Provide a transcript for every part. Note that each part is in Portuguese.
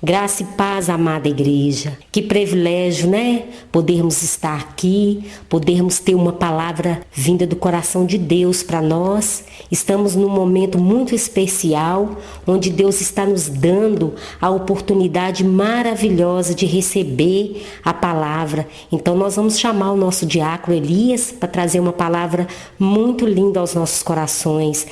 Graça e paz, amada igreja. Que privilégio, né? Podermos estar aqui, podermos ter uma palavra vinda do coração de Deus para nós. Estamos num momento muito especial, onde Deus está nos dando a oportunidade maravilhosa de receber a palavra. Então nós vamos chamar o nosso diácono Elias para trazer uma palavra muito linda aos nossos corações.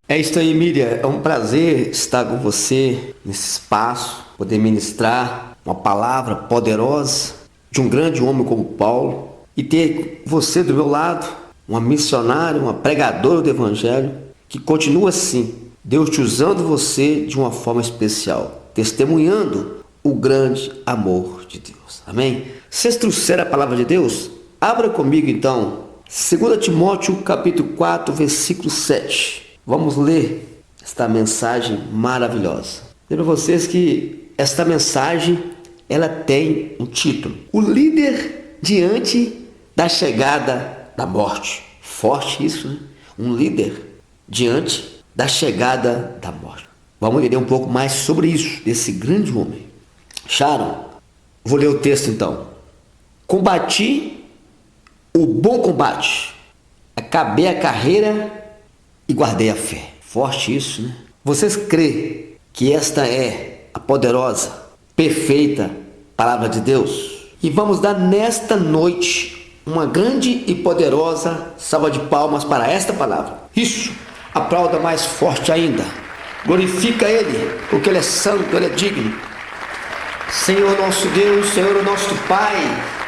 É isso aí, Miriam. É um prazer estar com você nesse espaço, poder ministrar uma palavra poderosa de um grande homem como Paulo e ter você do meu lado, uma missionária, uma pregadora do Evangelho, que continua assim, Deus te usando você de uma forma especial, testemunhando o grande amor de Deus. Amém? Vocês trouxeram a palavra de Deus? Abra comigo então, 2 Timóteo capítulo 4, versículo 7. Vamos ler esta mensagem maravilhosa. Lembro a vocês que esta mensagem ela tem um título: o líder diante da chegada da morte. Forte isso, né? Um líder diante da chegada da morte. Vamos entender um pouco mais sobre isso, desse grande homem. Sharon, vou ler o texto então. Combati o bom combate, acabei a carreira e guardei a fé. Forte isso, né? Vocês crêem que esta é a poderosa, perfeita palavra de Deus? E vamos dar nesta noite uma grande e poderosa salva de palmas para esta palavra. Isso, aplauda mais forte ainda. Glorifica Ele, porque Ele é santo, Ele é digno. Senhor nosso Deus, Senhor nosso Pai,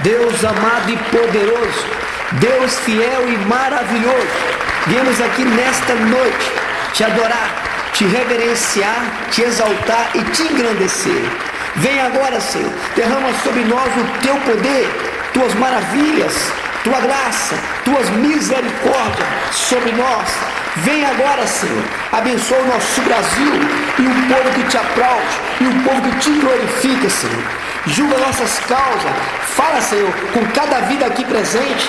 Deus amado e poderoso, Deus fiel e maravilhoso, viemos aqui nesta noite te adorar, te reverenciar, te exaltar e te engrandecer. Vem agora, Senhor, derrama sobre nós o teu poder, tuas maravilhas, tua graça, tuas misericórdias sobre nós. Vem agora, Senhor, abençoa o nosso Brasil e o povo que te aplaude e o povo que te glorifica, Senhor. Julga nossas causas, fala, Senhor, com cada vida aqui presente.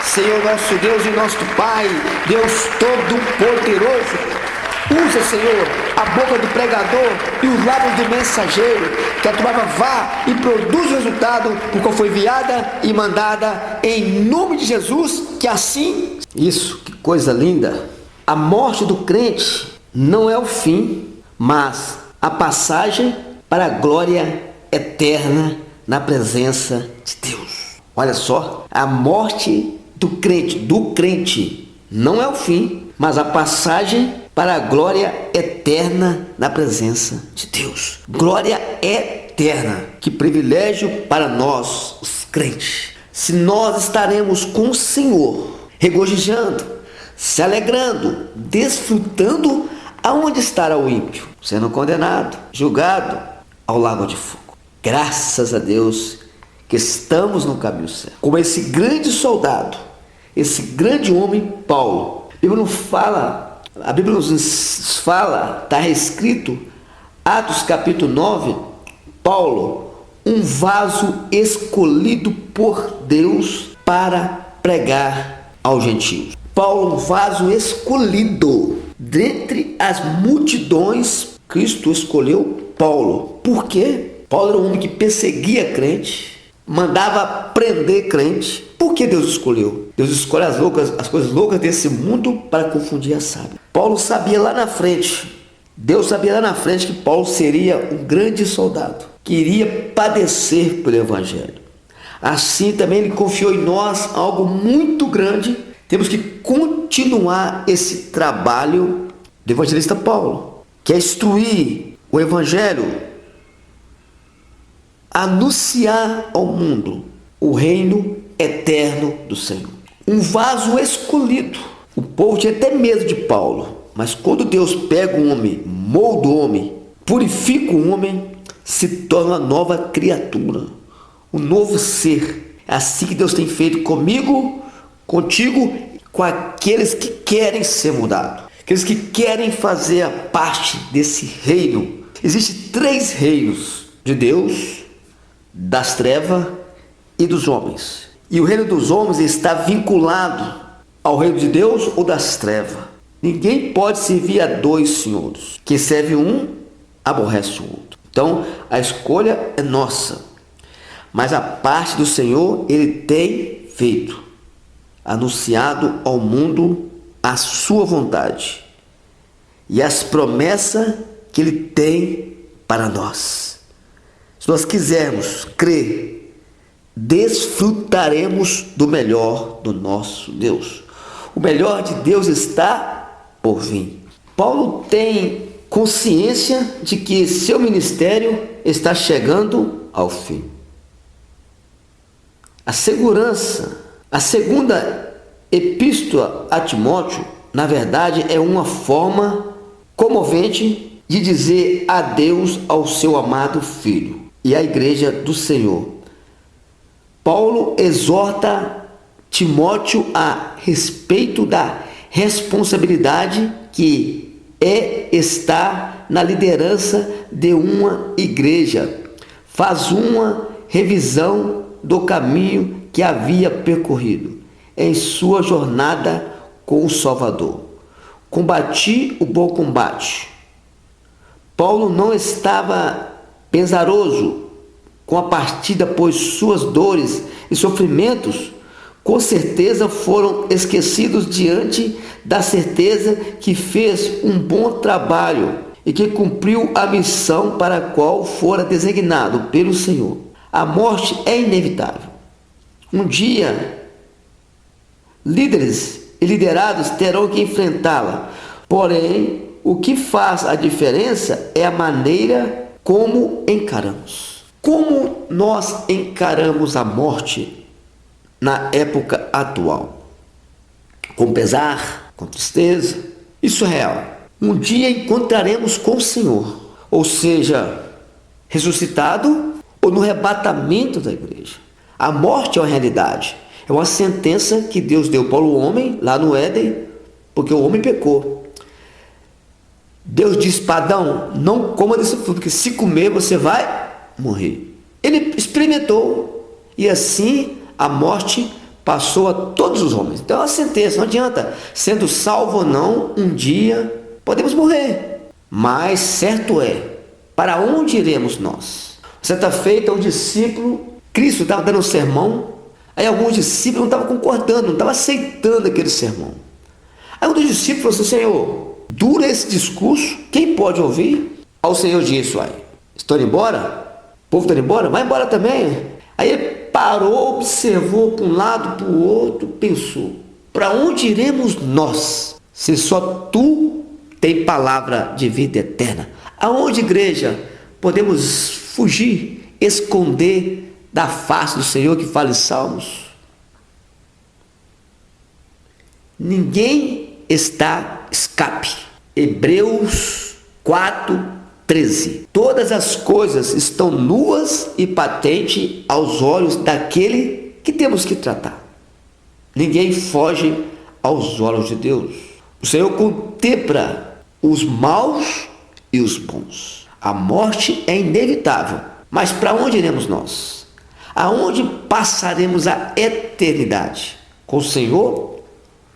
Senhor, nosso Deus e nosso Pai, Deus Todo-Poderoso, usa, Senhor, a boca do pregador e os lábios do mensageiro, que a tua palavra vá e produza o resultado por qual foi enviada e mandada, em nome de Jesus, que assim... Isso, que coisa linda! A morte do crente não é o fim, mas a passagem para a glória eterna na presença de Deus. Olha só, a morte do crente não é o fim, mas a passagem para a glória eterna na presença de Deus. Glória eterna. Que privilégio para nós, os crentes. Se nós estaremos com o Senhor, regozijando, se alegrando, desfrutando, aonde estará o ímpio? Sendo condenado, julgado ao lago de fogo. Graças a Deus que estamos no caminho certo. Como esse grande soldado, esse grande homem Paulo. A Bíblia nos fala, está escrito, Atos capítulo 9, Paulo, um vaso escolhido por Deus para pregar aos gentios. Paulo, um vaso escolhido dentre as multidões, Cristo escolheu Paulo. Por quê? Paulo era um homem que perseguia crente, mandava prender crente. Por que Deus escolheu? Deus escolhe as coisas loucas desse mundo para confundir a sábia. Paulo sabia lá na frente, Deus sabia lá na frente que Paulo seria um grande soldado, que iria padecer pelo Evangelho. Assim também Ele confiou em nós algo muito grande. Temos que continuar esse trabalho do evangelista Paulo, que é instruir o Evangelho, anunciar ao mundo o reino eterno do Senhor. Um vaso escolhido. O povo tinha até medo de Paulo, mas quando Deus pega um homem, molda o homem, purifica o homem, se torna uma nova criatura, um novo ser. É assim que Deus tem feito comigo, contigo, com aqueles que querem ser mudados, aqueles que querem fazer parte desse reino. Existem 3 reinos: de Deus, das trevas e dos homens. E o reino dos homens está vinculado ao reino de Deus ou das trevas. Ninguém pode servir a 2 senhores. Quem serve um, aborrece o outro. Então, a escolha é nossa. Mas a parte do Senhor, Ele tem feito, anunciado ao mundo a sua vontade e as promessas que Ele tem para nós. Se nós quisermos crer, desfrutaremos do melhor do nosso Deus. O melhor de Deus está por vir. Paulo tem consciência de que seu ministério está chegando ao fim. A segurança, a segunda epístola a Timóteo, na verdade, é uma forma comovente de dizer adeus ao seu amado filho e à igreja do Senhor. Paulo exorta Timóteo a respeito da responsabilidade que é estar na liderança de uma igreja. Faz uma revisão do caminho que havia percorrido em sua jornada com o Salvador. Combati o bom combate. Paulo não estava pesaroso com a partida, pois suas dores e sofrimentos com certeza foram esquecidos diante da certeza que fez um bom trabalho e que cumpriu a missão para a qual fora designado pelo Senhor. A morte é inevitável. Um dia, líderes e liderados terão que enfrentá-la. Porém, o que faz a diferença é a maneira como encaramos. Como nós encaramos a morte na época atual? Com pesar, com tristeza? Isso é real. Um dia encontraremos com o Senhor, ou seja, ressuscitado ou no arrebatamento da igreja. A morte é uma realidade, é uma sentença que Deus deu para o homem lá no Éden, porque o homem pecou. Deus disse para Adão: não coma desse fruto, porque se comer você vai morrer. Ele experimentou e assim a morte passou a todos os homens. Então é uma sentença, não adianta, sendo salvo ou não, um dia podemos morrer. Mas certo é, para onde iremos nós? Certa feita, um discípulo, Cristo estava dando um sermão, aí alguns discípulos não estavam concordando, não estavam aceitando aquele sermão. Aí um dos discípulos falou assim: Senhor, dura esse discurso, quem pode ouvir? Aí o Senhor disse: uai, estão indo embora? O povo está indo embora? Vai embora também. Aí ele parou, observou para um lado, para o outro, pensou: para onde iremos nós, se só tu tem palavra de vida eterna? Aonde, igreja, podemos fugir, esconder da face do Senhor que fala em Salmos? Ninguém está escape. Hebreus 4:13. Todas as coisas estão nuas e patentes aos olhos daquele que temos que tratar. Ninguém foge aos olhos de Deus. O Senhor contempla os maus e os bons. A morte é inevitável, mas para onde iremos nós? Aonde passaremos a eternidade? Com o Senhor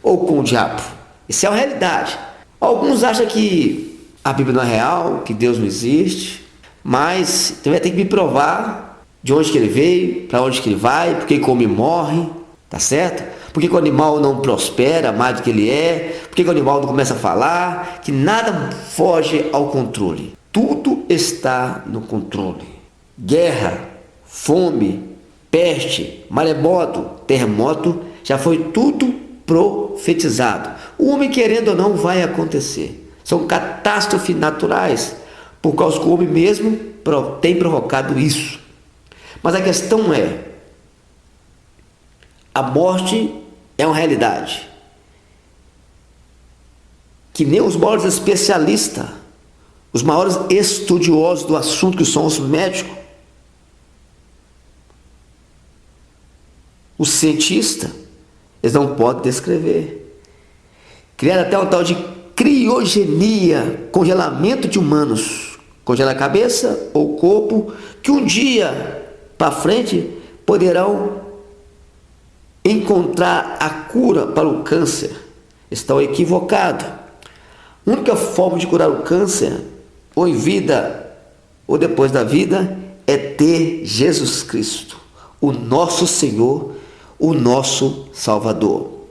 ou com o diabo? Isso é uma realidade. Alguns acham que a Bíblia não é real, que Deus não existe, mas você vai ter que me provar de onde que ele veio, para onde que ele vai, por que come e morre, tá certo? Por que o animal não prospera mais do que ele é, por que o animal não começa a falar, que nada foge ao controle. Tudo está no controle. Guerra, fome, peste, maremoto, terremoto, já foi tudo profetizado. O homem querendo ou não vai acontecer. São catástrofes naturais, por causa que o homem mesmo tem provocado isso. Mas a questão é, a morte é uma realidade que nem os maiores especialistas, os maiores estudiosos do assunto, que são os médicos, os cientistas, eles não podem descrever. Criaram até um tal de criogenia, congelamento de humanos, congela a cabeça ou o corpo, que um dia para frente poderão encontrar a cura para o câncer. Estão equivocados. A única forma de curar o câncer, ou em vida ou depois da vida é ter Jesus Cristo, o nosso Senhor, o nosso Salvador.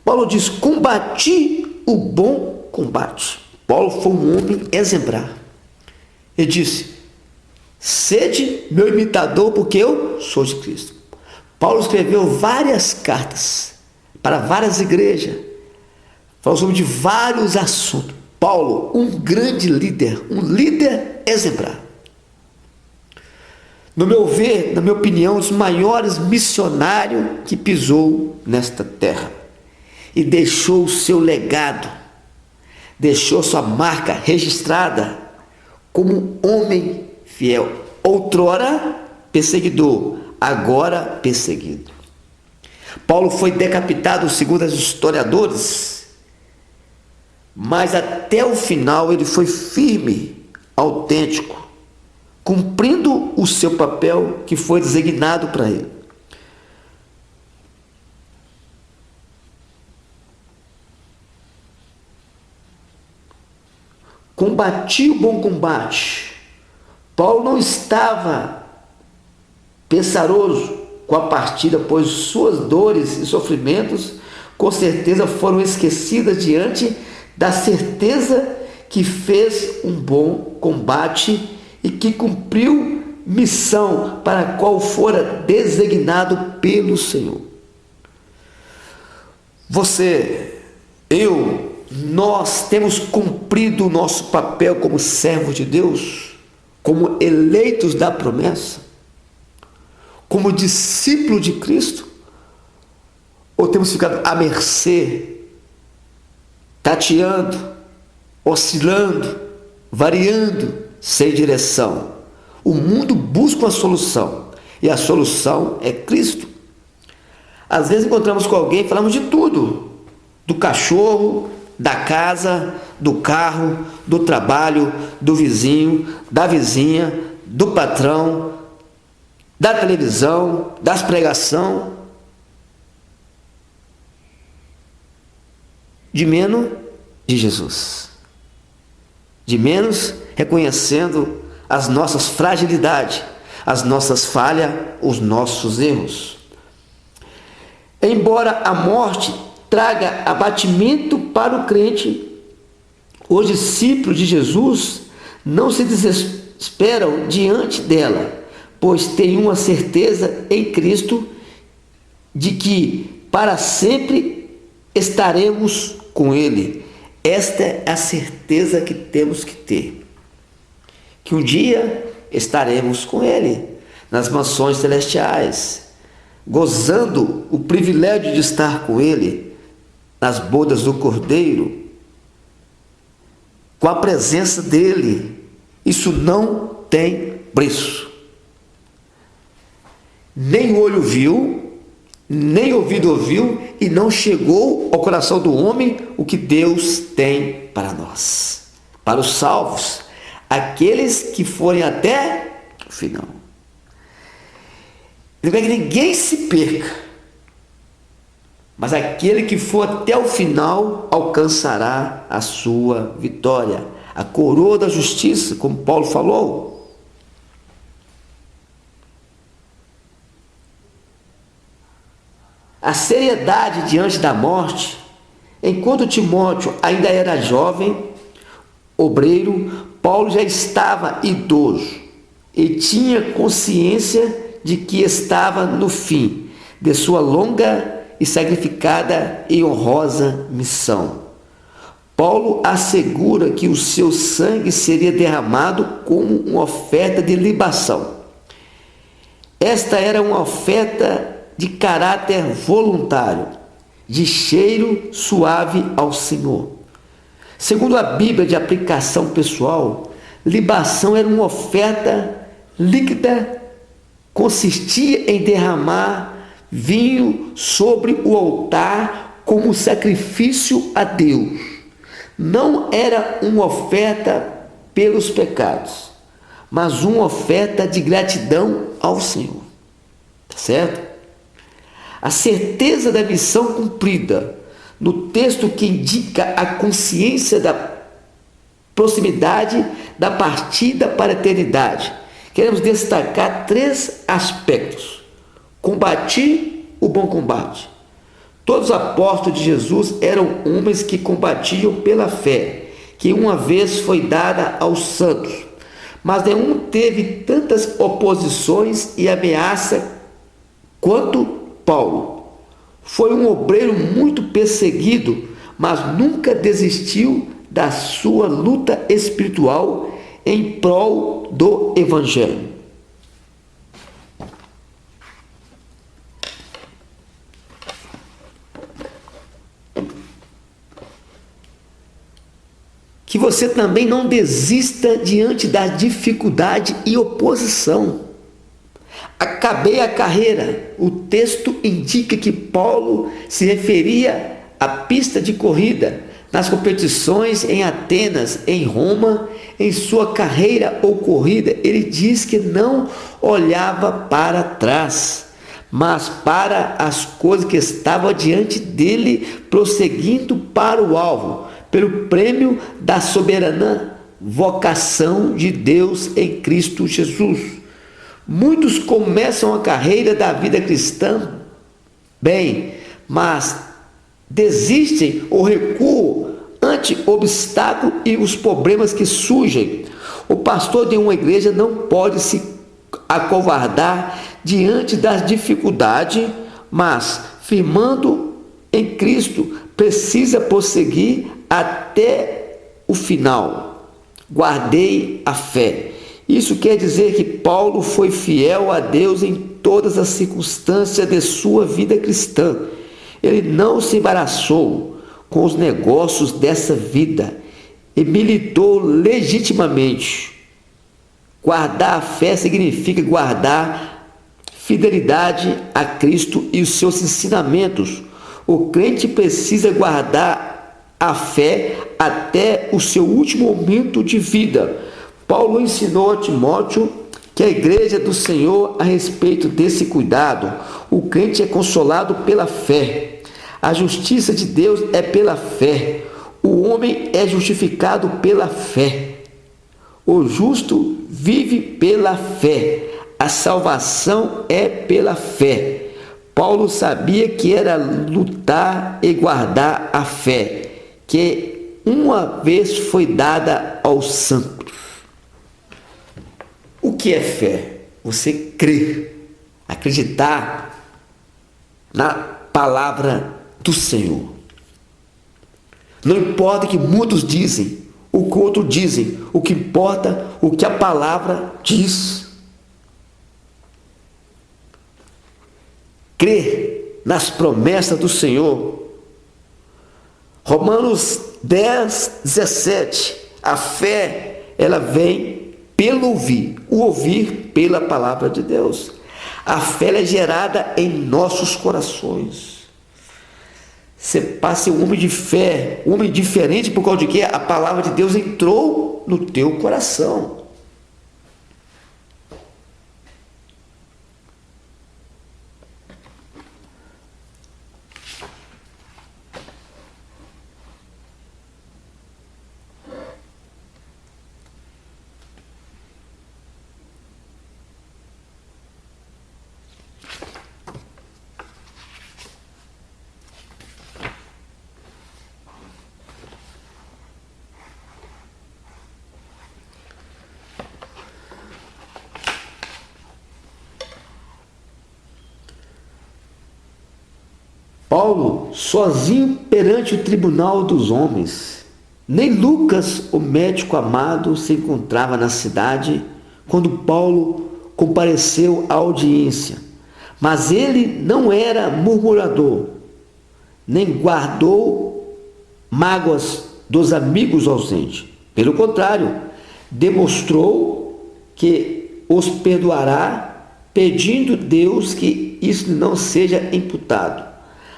Paulo diz: combati o bom combate. Paulo foi um homem exemplar. Ele disse: sede meu imitador, porque eu sou de Cristo. Paulo escreveu várias cartas para várias igrejas, falou sobre vários assuntos. Paulo, um grande líder, um líder exemplar. No meu ver, na minha opinião, um dos maiores missionários que pisou nesta terra e deixou o seu legado, deixou sua marca registrada como um homem fiel, outrora perseguidor, agora perseguido. Paulo foi decapitado segundo os historiadores, mas até o final ele foi firme, autêntico, cumprindo o seu papel que foi designado para ele. Combati o bom combate. Paulo não estava pesaroso com a partida, pois suas dores e sofrimentos com certeza foram esquecidas diante da certeza que fez um bom combate e que cumpriu missão para a qual fora designado pelo Senhor. Você, eu, nós temos cumprido o nosso papel como servos de Deus, como eleitos da promessa, como discípulo de Cristo, ou temos ficado à mercê, tateando, oscilando, variando, sem direção? O mundo busca uma solução, e a solução é Cristo. Às vezes encontramos com alguém e falamos de tudo, do cachorro, da casa, do carro, do trabalho, do vizinho, da vizinha, do patrão, da televisão, das pregações, de menos de Jesus, de menos reconhecendo as nossas fragilidades, as nossas falhas, os nossos erros. Embora a morte traga abatimento para o crente, os discípulos de Jesus não se desesperam diante dela, pois têm uma certeza em Cristo de que para sempre estaremos com Ele. Esta é a certeza que temos que ter, que um dia estaremos com Ele nas mansões celestiais, gozando o privilégio de estar com Ele nas bodas do Cordeiro, com a presença dEle. Isso não tem preço. Nem olho viu, nem ouvido ouviu, e não chegou ao coração do homem o que Deus tem para nós, para os salvos, aqueles que forem até o final. Ele quer que ninguém se perca, mas aquele que for até o final alcançará a sua vitória, a coroa da justiça, como Paulo falou. A seriedade diante da morte, enquanto Timóteo ainda era jovem, obreiro, Paulo já estava idoso e tinha consciência de que estava no fim de sua longa e sacrificada e honrosa missão. Paulo assegura que o seu sangue seria derramado como uma oferta de libação. Esta era uma oferta de caráter voluntário, de cheiro suave ao Senhor. Segundo a Bíblia de aplicação pessoal, libação era uma oferta líquida, consistia em derramar vinho sobre o altar como sacrifício a Deus. Não era uma oferta pelos pecados, mas uma oferta de gratidão ao Senhor. Tá certo? A certeza da missão cumprida, no texto que indica a consciência da proximidade da partida para a eternidade, queremos destacar 3 aspectos. Combati o bom combate. Todos os apóstolos de Jesus eram homens que combatiam pela fé, que uma vez foi dada aos santos. Mas nenhum teve tantas oposições e ameaças quanto Paulo. Foi um obreiro muito perseguido, mas nunca desistiu da sua luta espiritual em prol do Evangelho. Que você também não desista diante da dificuldade e oposição. Acabei a carreira. O texto indica que Paulo se referia à pista de corrida, nas competições em Atenas, em Roma. Em sua carreira ocorrida, ele diz que não olhava para trás, mas para as coisas que estavam diante dele, prosseguindo para o alvo, pelo prêmio da soberana vocação de Deus em Cristo Jesus. Muitos começam a carreira da vida cristã bem, mas desistem ou recuam ante obstáculos e os problemas que surgem. O pastor de uma igreja não pode se acovardar diante das dificuldades, mas firmando em Cristo, precisa prosseguir até o final. Guardei a fé. Isso quer dizer que Paulo foi fiel a Deus em todas as circunstâncias de sua vida cristã. Ele não se embaraçou com os negócios dessa vida e militou legitimamente. Guardar a fé significa guardar fidelidade a Cristo e os seus ensinamentos. O crente precisa guardar a fé até o seu último momento de vida. Paulo ensinou a Timóteo que a igreja do Senhor a respeito desse cuidado. O crente é consolado pela fé. A justiça de Deus é pela fé. O homem é justificado pela fé. O justo vive pela fé. A salvação é pela fé. Paulo sabia que era lutar e guardar a fé, que uma vez foi dada aos santos. O que é fé? Você crer, acreditar na palavra do Senhor. Não importa o que muitos dizem, o que outros dizem, o que importa o que a palavra diz. Crer nas promessas do Senhor. Romanos 10:17. A fé, ela vem pelo ouvir, o ouvir pela palavra de Deus. A fé é gerada em nossos corações. Você passa a ser um homem de fé, um homem diferente, por causa de que a palavra de Deus entrou no teu coração. Paulo, sozinho perante o tribunal dos homens. Nem Lucas, o médico amado, se encontrava na cidade quando Paulo compareceu à audiência. Mas ele não era murmurador, nem guardou mágoas dos amigos ausentes. Pelo contrário, demonstrou que os perdoará, pedindo a Deus que isso não seja imputado.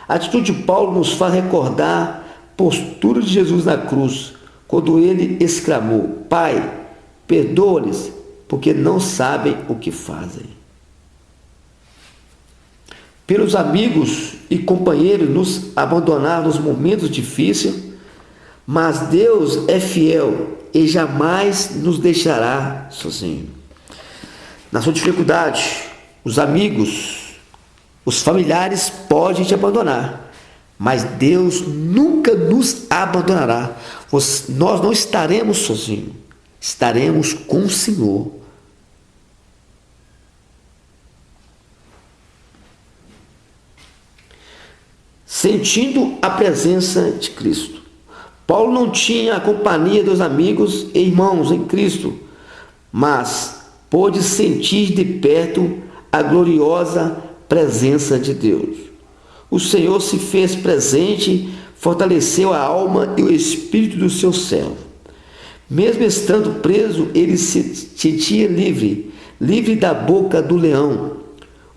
A atitude de Paulo nos faz recordar a postura de Jesus na cruz, quando ele exclamou: Pai, perdoa-lhes, porque não sabem o que fazem. Pelos amigos e companheiros nos abandonar nos momentos difíceis, Mas Deus é fiel e jamais nos deixará sozinho. Na sua dificuldade, os amigos, os familiares podem te abandonar, mas Deus nunca nos abandonará. Nós não estaremos sozinhos, estaremos com o Senhor. Sentindo a presença de Cristo. Paulo não tinha a companhia dos amigos e irmãos em Cristo, mas pôde sentir de perto a gloriosa presença de Deus. O Senhor se fez presente, fortaleceu a alma e o espírito do seu servo. Mesmo estando preso, ele se sentia livre da boca do leão,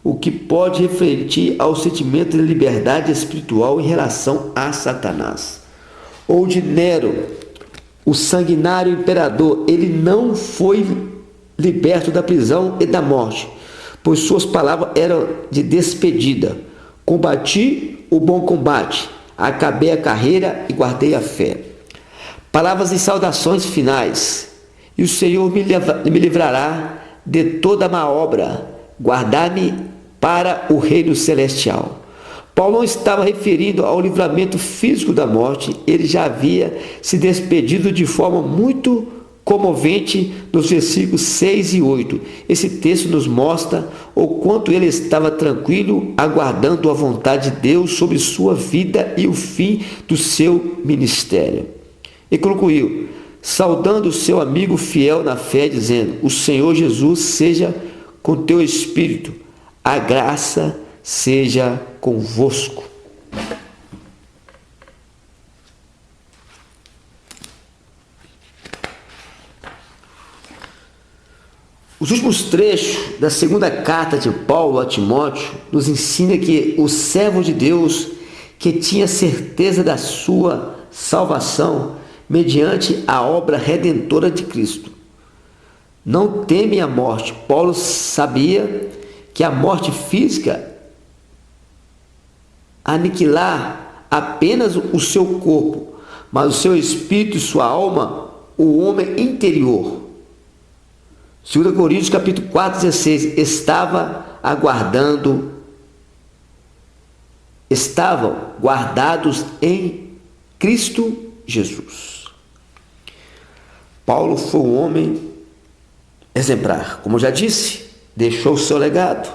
o que pode refletir ao sentimento de liberdade espiritual em relação a Satanás. Ou de Nero, o sanguinário imperador, ele não foi liberto da prisão e da morte, pois suas palavras eram de despedida. Combati o bom combate, acabei a carreira e guardei a fé. Palavras e saudações finais. E o Senhor me livrará de toda má obra, guardar-me para o reino celestial. Paulo não estava referindo ao livramento físico da morte, ele já havia se despedido de forma muito comovente nos versículos 6 e 8. Esse texto nos mostra o quanto ele estava tranquilo, aguardando a vontade de Deus sobre sua vida e o fim do seu ministério. E concluiu, saudando o seu amigo fiel na fé, dizendo: o Senhor Jesus seja com teu espírito, a graça seja convosco. Os últimos trechos da segunda carta de Paulo a Timóteo nos ensina que o servo de Deus, que tinha certeza da sua salvação mediante a obra redentora de Cristo, não teme a morte. Paulo sabia que a morte física aniquilar apenas o seu corpo, mas o seu espírito e sua alma, o homem interior. 2 Coríntios capítulo 4, 16, estavam guardados em Cristo Jesus. Paulo foi um homem exemplar. Como eu já disse, deixou o seu legado,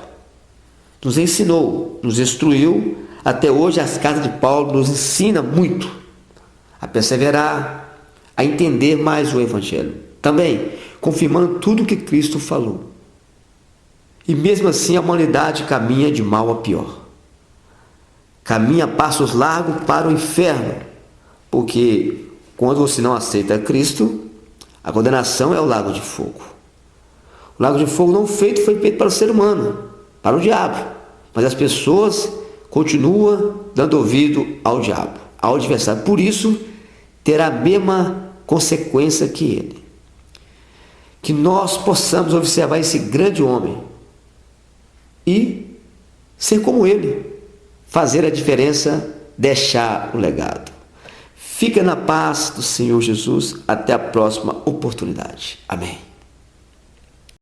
nos ensinou, nos instruiu. Até hoje as cartas de Paulo nos ensinam muito a perseverar, a entender mais o Evangelho. Também confirmando tudo o que Cristo falou. E mesmo assim a humanidade caminha de mal a pior. Caminha a passos largos para o inferno, porque quando você não aceita Cristo, a condenação é o lago de fogo. O lago de fogo não foi feito para o ser humano, para o diabo, mas as pessoas continuam dando ouvido ao diabo, ao adversário. Por isso, terá a mesma consequência que ele. Que nós possamos observar esse grande homem e ser como ele, fazer a diferença, deixar o legado. Fica na paz do Senhor Jesus. Até a próxima oportunidade. Amém.